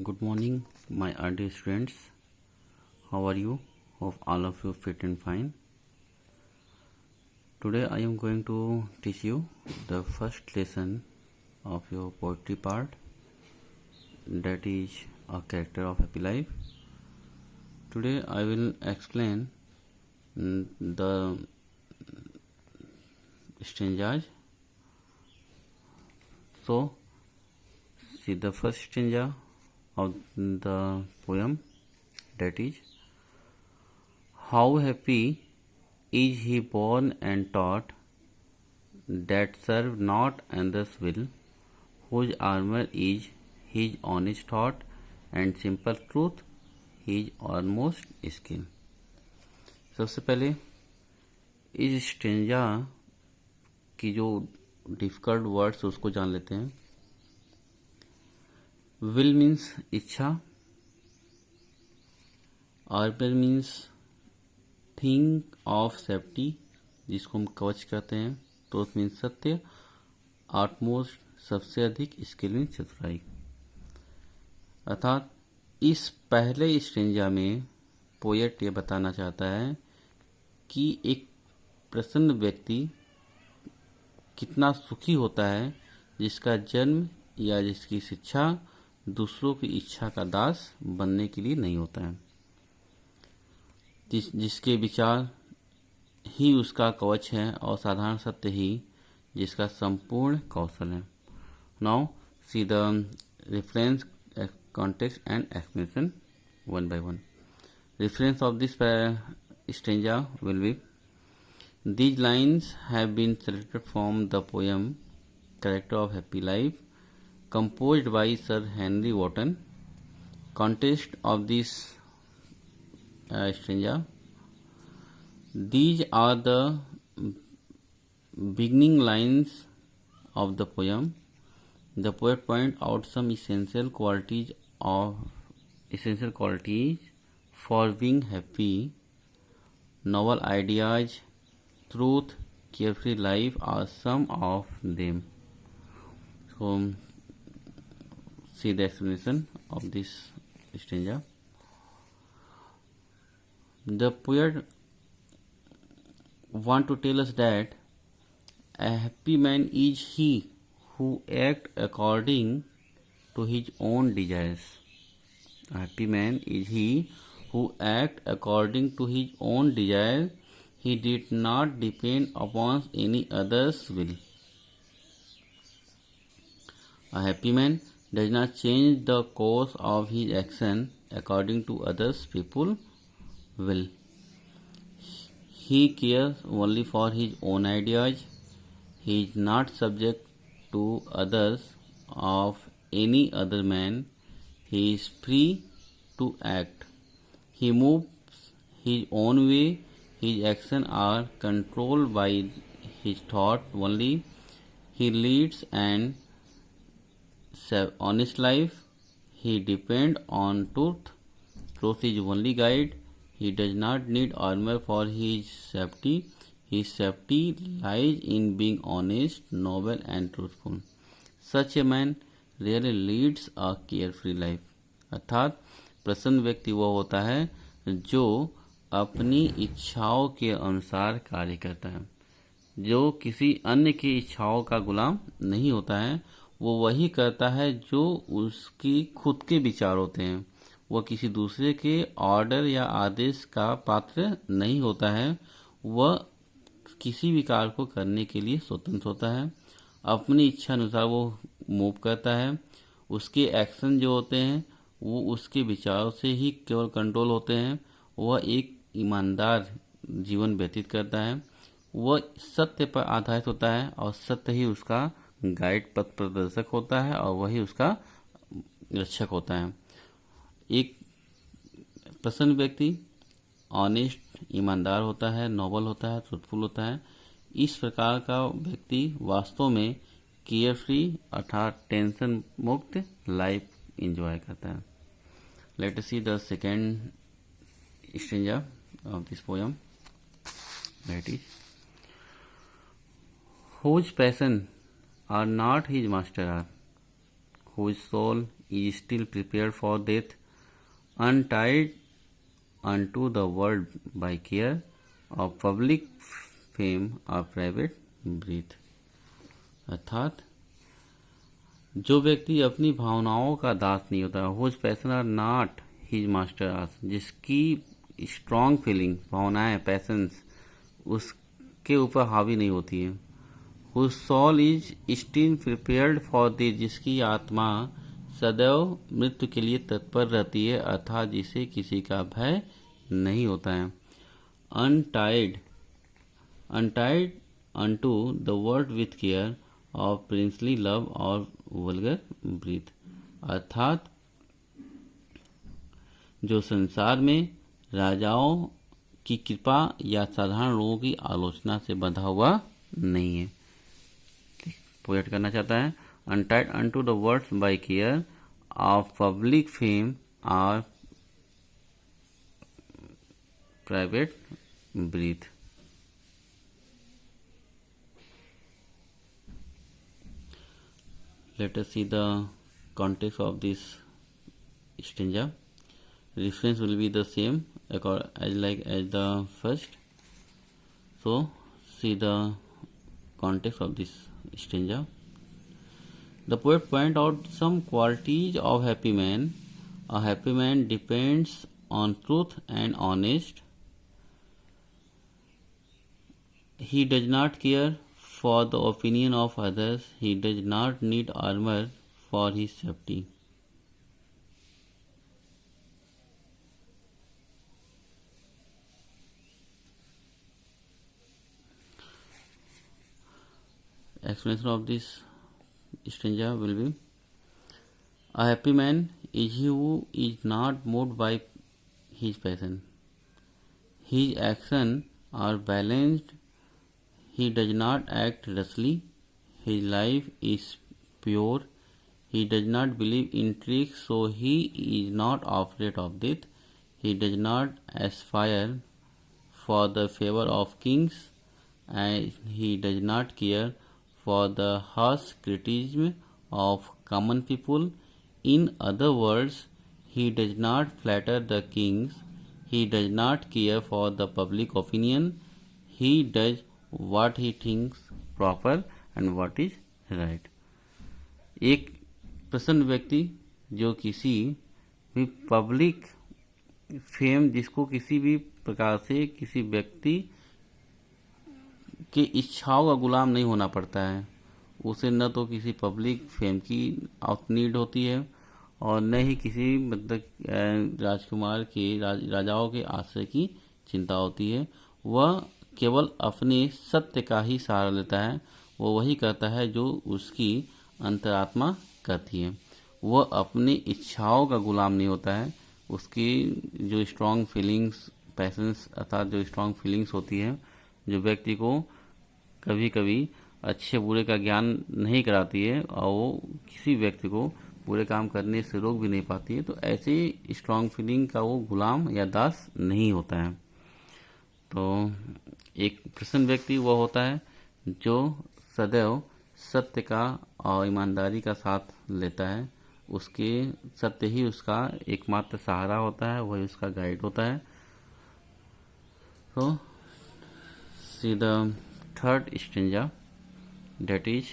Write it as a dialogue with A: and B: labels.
A: Good morning, my dear students. How are you? Hope all of you fit and fine. Today I am going to teach you the first lesson of your poetry part, that is a character of happy life. Today I will explain the stanzas. So, see the first stanza of the poem, that is, how happy is he born and taught, that serve not another's will, whose armor is his honest thought, and simple truth his almost skill. सबसे पहले इस stanza की जो difficult words उसको जान लेते हैं. Will means इच्छा, armour means think of safety, जिसको हम कवच कहते हैं. ट्रूथ मीन्स सत्य, आटमोस्ट सबसे अधिक, स्किल मीन्स चतुराई. अर्थात इस पहले स्टेंजा में पोएट ये बताना चाहता है कि एक प्रसन्न व्यक्ति कितना सुखी होता है जिसका जन्म या जिसकी शिक्षा दूसरों की इच्छा का दास बनने के लिए नहीं होता है, जिसके विचार ही उसका कवच है और साधारण सत्य ही जिसका संपूर्ण कौशल है. Now see the reference, context and explanation one by one. Reference of this stanza will be: these lines have been selected from the poem Character of Happy Life, composed by Sir Henry Wotton. Context of this stanza: these are the beginning lines of the poem. The poet points out some essential qualities for being happy. Novel ideas, truth, carefree life are some of them. So, see the explanation of this stanza. The poet wants to tell us that a happy man is he who act according to his own desires. A happy man is he who act according to his own desire. He did not depend upon any other's will. A happy man does not change the course of his action according to others people's will. He cares only for his own ideas. He is not subject to others of any other man. He is free to act. He moves his own way. His actions are controlled by his thought only. He leads an honest life. He depends on truth. Truth is only guide. He does not need armor for his safety. His safety lies in being honest, noble and truthful. Such a man really leads a carefree life. अर्थात प्रसन्न व्यक्ति वो होता है जो अपनी इच्छाओं के अनुसार कार्य करता है, जो किसी अन्य की इच्छाओं का गुलाम नहीं होता है. वो वही करता है जो उसकी खुद के विचार होते हैं. वो किसी दूसरे के ऑर्डर या आदेश का पात्र नहीं होता है. वह किसी भी कार्य को करने के लिए स्वतंत्र होता है. अपनी इच्छा अनुसार वो मूव करता है. उसके एक्शन जो होते हैं वो उसके विचारों से ही केवल कंट्रोल होते हैं. वह एक ईमानदार जीवन व्यतीत करता है. वह सत्य पर आधारित होता है और सत्य ही उसका गाइड, पथ प्रदर्शक होता है और वही उसका रक्षक होता है. एक प्रसन्न व्यक्ति ऑनेस्ट, ईमानदार होता है, नोबल होता है, ट्रूथफुल होता है. इस प्रकार का व्यक्ति वास्तव में केयर फ्री अर्थात टेंशन मुक्त लाइफ एंजॉय करता है. Let us see the second stanza of this poem, that is whose passion are not his master are, whose soul is still prepared for death, untied unto the world by care of public fame or private breath। अर्थात जो व्यक्ति अपनी भावनाओं का दास नहीं होता, whose passion are not his master as, जिसकी स्ट्रॉन्ग फीलिंग, भावनाएं, पैशंस उसके ऊपर हावी नहीं होती है। Whose soul is still prepared for this, जिसकी आत्मा सदैव मृत्यु के लिए तत्पर रहती है, अर्थात जिसे किसी का भय नहीं होता है। Untied unto the world with care of princely love और वल्गर ब्रीथ, अर्थात जो संसार में राजाओं की कृपा या साधारण लोगों की आलोचना से बंधा हुआ नहीं है। पोएट करना चाहता है, untied unto the words by care of public fame और private breath. Let us see the context of this stanza. Reference will be the same as the first. So see the context of this stanza. The poet point out some qualities of happy man. A happy man depends on truth and honest. He does not care for the opinion of others. He does not need armor for his safety. Explanation of this stanza will be: a happy man is he who is not moved by his passion. His actions are balanced. He does not act rashly. His life is pure. He does not believe in tricks, so he is not afraid of death. He does not aspire for the favor of kings, and he does not care for the harsh criticism of common people. In other words, he does not flatter the kings. He does not care for the public opinion. He does what he thinks proper and what is right. एक प्रसन्न व्यक्ति जो किसी भी public fame, जिसको किसी भी प्रकार से किसी व्यक्ति की इच्छाओं का गुलाम नहीं होना पड़ता है, उसे न तो किसी पब्लिक फेम की नीड होती है और न ही किसी मतलब राजकुमार के राजाओं के आश्रय की चिंता होती है। वह केवल अपने सत्य का ही सहारा लेता है। वो वही करता है जो उसकी अंतरात्मा करती है। वह अपनी इच्छाओं का गुलाम नहीं होता है। उसकी जो स्ट्रॉन्ग फीलिंग्स, पैशंस अर्थात जो स्ट्रॉन्ग फीलिंग्स होती है, जो व्यक्ति को कभी कभी अच्छे बुरे का ज्ञान नहीं कराती है और वो किसी व्यक्ति को बुरे काम करने से रोक भी नहीं पाती है, तो ऐसे स्ट्रॉन्ग फीलिंग का वो गुलाम या दास नहीं होता है। तो एक प्रसन्न व्यक्ति वह होता है जो सदैव सत्य का और ईमानदारी का साथ लेता है। उसके सत्य ही उसका एकमात्र सहारा होता है, वही उसका गाइड होता है। तो see the third stanza, that is